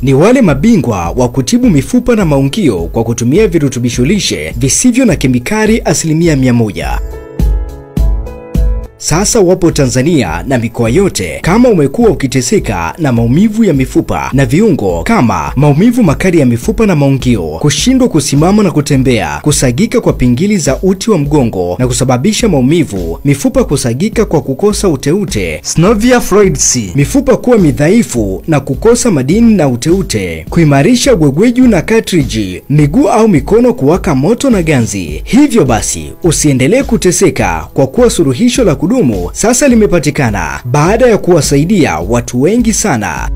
ni wale mabingwa wa kutibu mifupa na maungio kwa kutumia virutubisho lishe visivyo na kemikali 100%. Sasa wapo Tanzania na mikoa yote. Kama umekuwa ukiteseka na maumivu ya mifupa na viungo kama maumivu makali ya mifupa na maungio, kushindwa kusimama na kutembea, kusagika kwa pingili za uti wa mgongo na kusababisha maumivu, mifupa kusagika kwa kukosa uteute, synovial fluids, mifupa kuwa midhaifu na kukosa madini na uteute, kuimarisha gwegweju na cartilage, miguu au mikono kuwaka moto na ganzi. Hivyo basi, usiendelee kuteseka kwa kuwa suluhisho la kudumu sasa limepatikana baada ya kuwasaidia watu wengi sana.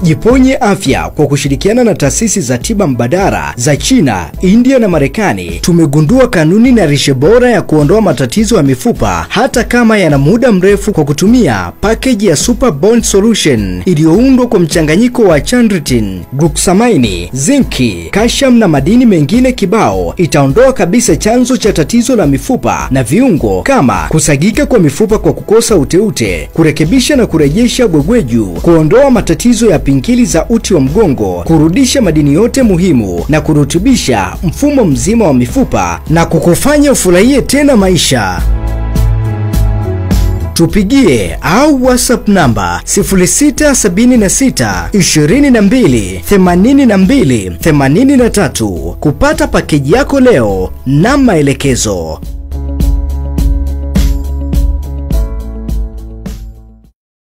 Jiponye Afya kwa kushirikiana na taasisi za tiba mbadala za China, India na Marekani tumegundua kanuni na lishe bora ya kuondoa matatizo ya mifupa hata kama yana muda mrefu kwa kutumia package ya Super Bond Solution iliyoundwa kwa mchanganyiko wa chondroitin, glucosamine, zinki, calcium na madini mengine kibao. Itaondoa kabisa chanzo cha tatizo la mifupa na viungo kama kusagika kwa mifupa kwa kukosa uteute, kurekebisha na kurejesha gwegweju, kuondoa matatizo ya pingili za uti wa mgongo, kurudisha madini yote muhimu na kurutubisha mfumo mzima wa mifupa na kukufanya ufurahie tena maisha. Tupigie au WhatsApp namba 0676 22 82 83 kupata pakeji yako leo na maelekezo.